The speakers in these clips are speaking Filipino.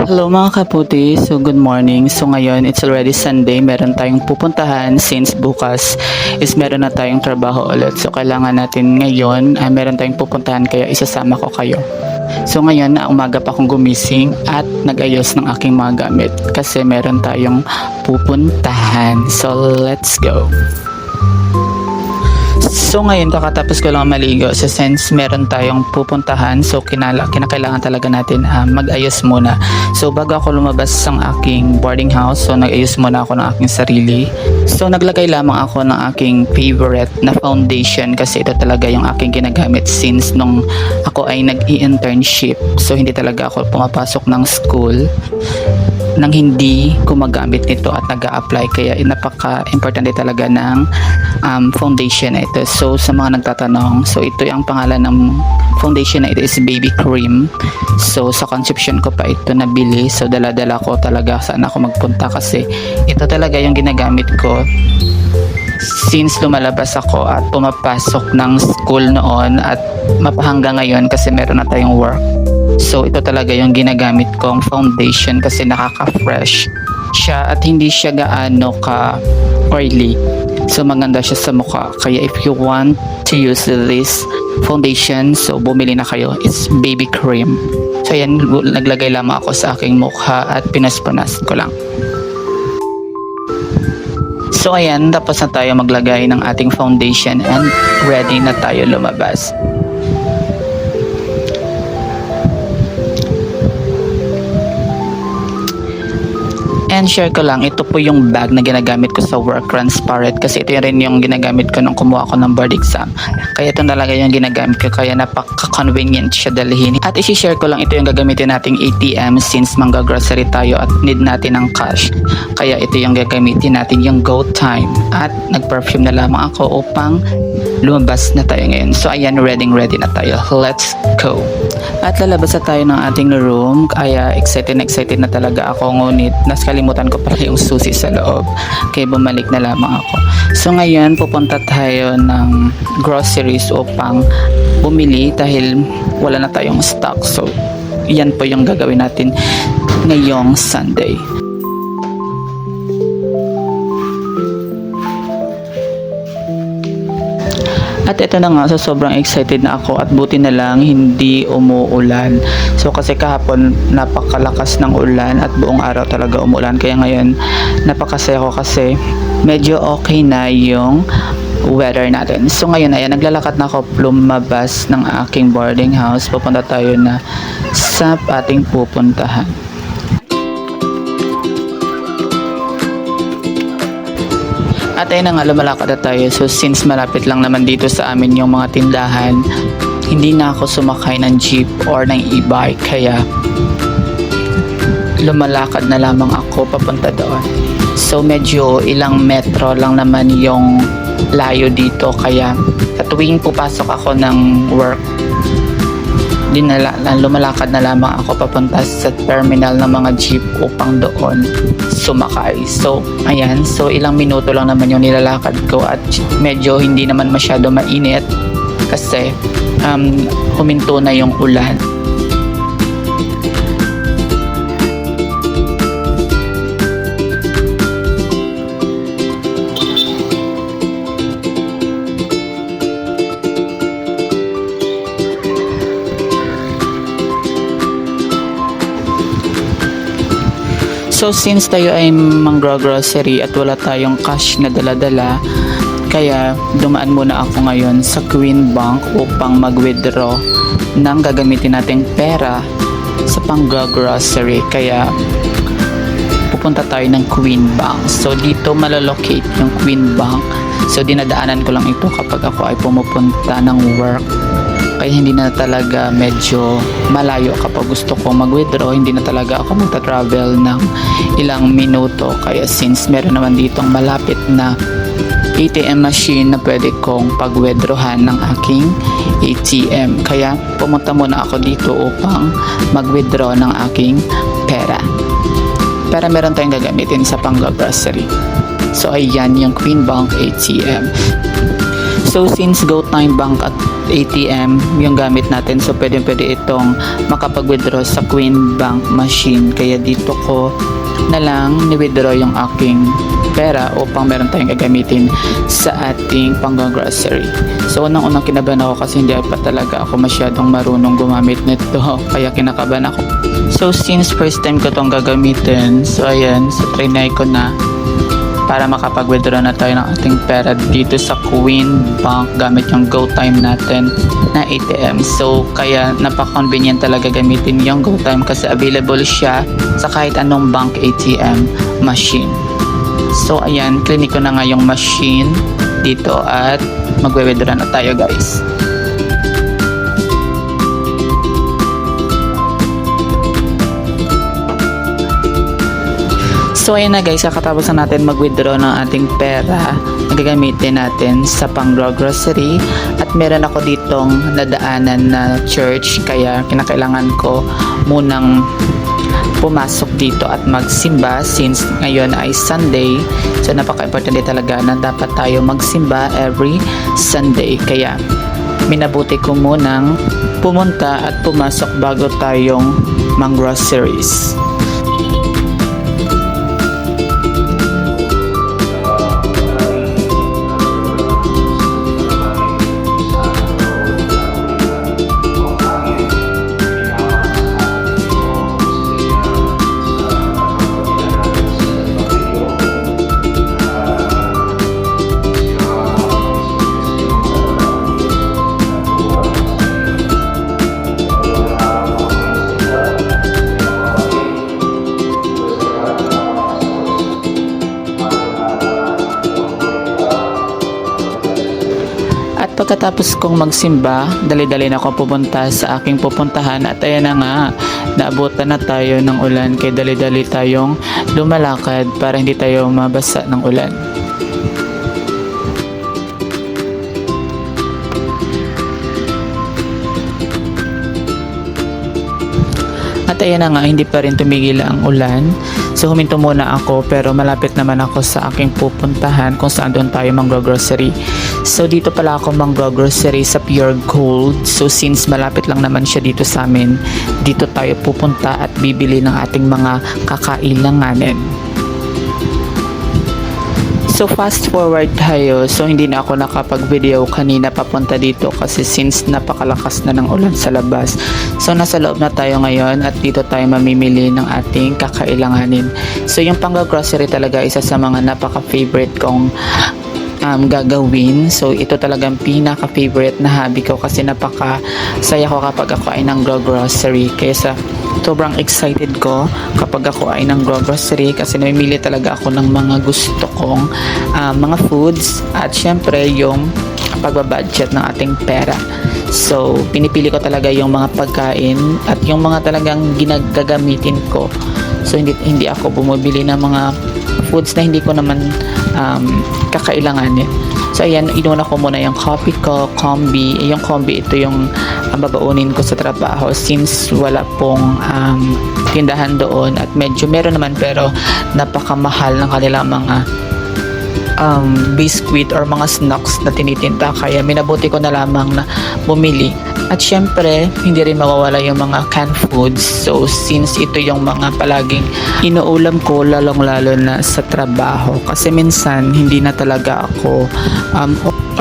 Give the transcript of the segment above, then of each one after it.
Hello mga kaputi, so good morning. So ngayon, it's already Sunday, meron tayong pupuntahan since bukas is meron na tayong trabaho ulit. So kailangan natin ngayon, meron tayong pupuntahan kaya isasama ko kayo. So ngayon, na umaga pa akong gumising at nag-ayos ng aking mga gamit kasi meron tayong pupuntahan. So let's go! So ngayon kakatapos ko lang maligo so since meron tayong pupuntahan so kinakailangan talaga natin mag-ayos muna. So bago ako lumabas sa aking boarding house so nag-ayos muna ako ng aking sarili. So naglagay lamang ako ng aking favorite na foundation kasi ito talaga yung aking ginagamit since nung ako ay nag-i-internship. So hindi talaga ako pumapasok ng school nang hindi gumagamit nito at nag-a-apply kaya napaka-importante talaga ng foundation na ito. So sa mga nagtatanong, so ito yung pangalan ng foundation na ito is Baby Cream. So sa conception ko pa ito nabili. So dala-dala ko talaga saan ako magpunta kasi ito talaga yung ginagamit ko since lumalabas ako at pumapasok ng school noon at mapahanggang ngayon kasi meron na tayong work. So ito talaga yung ginagamit kong foundation kasi nakaka-fresh siya at hindi siya gaano ka oily. So maganda siya sa mukha. Kaya if you want to use this foundation, so bumili na kayo. It's Baby Cream. So yan, naglagay lamang ako sa aking mukha at pinas-panas ko lang. So ayan, tapos na tayo maglagay ng ating foundation and ready na tayo lumabas. And share ko lang, ito po yung bag na ginagamit ko sa work, transparent. Kasi ito rin yung ginagamit ko nung kumuha ko ng board exam. Kaya ito talaga yung ginagamit ko, kaya napaka-convenient siya dalhin. At isi-share ko lang, ito yung gagamitin nating ATM since mangga-grocery tayo at need natin ng cash. Kaya ito yung gagamitin natin, yung Go Time. At nag-perfume na lamang ako upang lumabas na tayo ngayon. So ayan, ready na tayo. Let's go! At lalabas na tayo ng ating room, kaya excited na talaga ako, ngunit nakalimutan ko pala yung susi sa loob, kaya bumalik na lamang ako. So ngayon pupunta tayo ng groceries upang bumili dahil wala na tayong stock. So yan po yung gagawin natin ngayong Sunday. At ito na nga, so sobrang excited na ako at buti na lang hindi umuulan. So kasi kahapon napakalakas ng ulan at buong araw talaga umulan. Kaya ngayon napakasaya ko kasi medyo okay na yung weather natin. So ngayon ayan, naglalakad na ako lumabas ng aking boarding house. Pupunta tayo na sa ating pupuntahan. At ayun na nga, lumalakad na tayo. So since malapit lang naman dito sa amin yung mga tindahan, hindi na ako sumakay ng jeep or ng e-bike. Kaya lumalakad na lamang ako papunta doon. So medyo ilang metro lang naman yung layo dito. Kaya sa tuwing pupasok ako ng work, lumalakad na lamang ako papunta sa terminal ng mga jeep upang doon sumakay. So ayan, so ilang minuto lang naman yung nilalakad ko at medyo hindi naman masyado mainit kasi huminto na yung ulan. So since tayo ay manggrocery at wala tayong cash na dala-dala, kaya dumaan muna ako ngayon sa Queen Bank upang mag-withdraw ng gagamitin nating pera sa pang-grocery. Kaya pupunta tayo ng Queen Bank. So dito malalocate yung Queen Bank. So dinadaanan ko lang ito kapag ako ay pumupunta ng work. Kaya hindi na talaga medyo malayo kapag gusto ko mag-withdraw. Hindi na talaga ako magta-travel ng ilang minuto. Kaya since meron naman ditong malapit na ATM machine na pwede kong pag-withdrawhan ng aking ATM. Kaya pumunta muna ako dito upang mag-withdraw ng aking pera. Para meron tayong gagamitin sa pang-grocery. So ayan yung Queen Bank ATM. So since GoTime Bank at ATM yung gamit natin, so pwede itong makapag-withdraw sa Queen Bank machine. Kaya dito ko na lang ni-withdraw yung aking pera upang meron tayong gagamitin sa ating pang-grocery. So unang-unang kinabahan ako kasi hindi pa talaga ako masyadong marunong gumamit nito. Kaya kinakabahan ako. So since first time ko itong gagamitin, so ayan, so trinay ko na para makapag-withdraw na tayo ng ating pera dito sa Queen Bank gamit yung GoTime natin na ATM. So kaya napaka-convenient talaga gamitin yung GoTime kasi available siya sa kahit anong bank ATM machine. So ayan, klinik ko na nga yung machine dito at magwe-withdraw na tayo, guys. So ayan na, guys, kakatapos na natin mag-withdraw ng ating pera na gagamitin natin sa pang-grocery at meron ako ditong nadaanan na church kaya kinakailangan ko munang pumasok dito at magsimba since ngayon ay Sunday. So napaka-importante talaga na dapat tayo magsimba every Sunday. Kaya minabuti ko munang pumunta at pumasok bago tayong mang-groceries. Pagkatapos kong magsimba, dali-dali na ako pupunta sa aking pupuntahan at ayan na nga, naabutan na tayo ng ulan kaya dali-dali tayong lumalakad para hindi tayo mabasa ng ulan. At ayan na nga, hindi pa rin tumigil ang ulan. So huminto muna ako pero malapit naman ako sa aking pupuntahan kung saan doon tayo mang-grocery. So dito pala ako mang-grocery sa Pure Gold. So since malapit lang naman siya dito sa amin, dito tayo pupunta at bibili ng ating mga kakailanganin. So fast forward tayo, so hindi na ako nakapag-video kanina papunta dito kasi since napakalakas na ng ulan sa labas. So nasa loob na tayo ngayon at dito tayo mamimili ng ating kakailanganin. So yung pang-grocery talaga isa sa mga napaka-favorite kong gagawin. So ito talagang pinaka-favorite na hobby ko kasi napaka-saya ko kapag ako ay nang-grocery. Kaya sobrang excited ko kapag ako ay nang-grocery kasi namimili talaga ako ng mga gusto kong mga foods at syempre yung pagbabudget ng ating pera. So pinipili ko talaga yung mga pagkain at yung mga talagang ginagagamitin ko. So hindi ako bumibili ng mga foods na hindi ko naman kakailanganin. So ayan, inuna ko muna yung coffee ko, combi. Yung combi, ito yung babaunin ko sa trabaho since wala pong tindahan doon at medyo meron naman pero napakamahal ng kanilang mga biscuit or mga snacks na tinitinda kaya minabuti ko na lamang na bumili. At syempre, hindi rin mawawala yung mga canned foods. So, since ito yung mga palaging inuulam ko, lalong-lalo na sa trabaho. Kasi minsan, hindi na talaga ako,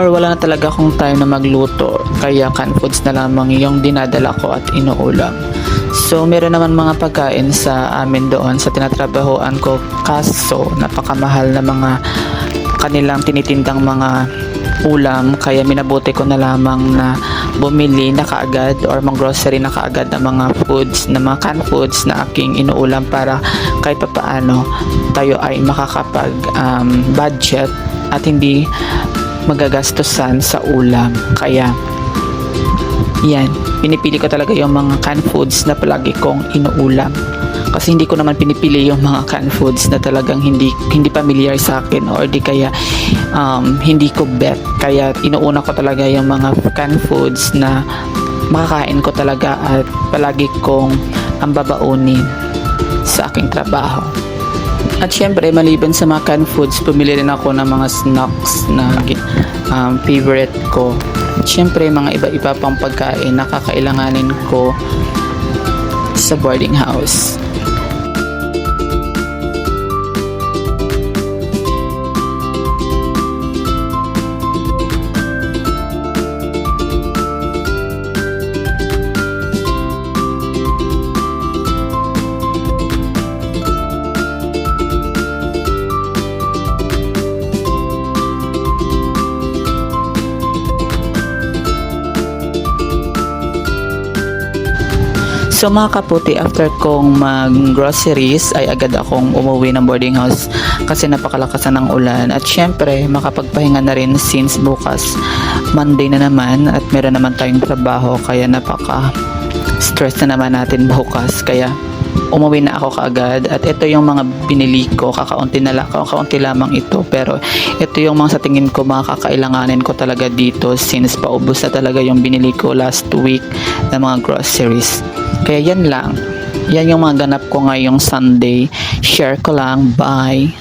or wala na talaga akong time na magluto. Kaya canned foods na lamang yung dinadala ko at inuulam. So, meron naman mga pagkain sa amin doon sa tinatrabahoan ko. Kaso, napakamahal na mga kanilang tinitindang mga ulam kaya minabuti ko na lamang na bumili na kaagad or mag-grocery na kaagad ng mga foods, na mga canned foods na aking inuulam para kahit papaano tayo ay makakapag budget at hindi magagastusan sa ulam. Kaya yan, pinipili ko talaga yung mga canned foods na palagi kong inuulam. Kasi hindi ko naman pinipili yung mga canned foods na talagang hindi familiar sa akin or di kaya hindi ko bet. Kaya inuuna ko talaga yung mga canned foods na makakain ko talaga at palagi kong babaunin sa aking trabaho. At syempre, maliban sa mga canned foods, pumili rin ako ng mga snacks na favorite ko. Siyempre, mga iba-iba pang pagkain na kakailanganin ko sa boarding house. So mga kaputi, after kong mag-groceries ay agad akong umuwi ng boarding house kasi napakalakasan ng ulan. At syempre, makapagpahinga na rin since bukas Monday na naman at meron naman tayong trabaho kaya napaka-stress na naman natin bukas. Kaya umuwi na ako kaagad at ito yung mga binili ko, kakaunti lamang ito, pero ito yung mga sa tingin ko mga kakailanganin ko talaga dito since paubos na talaga yung binili ko last week na mga groceries. Kaya yan lang, yan yung mga ganap ko ngayong Sunday. Share ko lang, bye.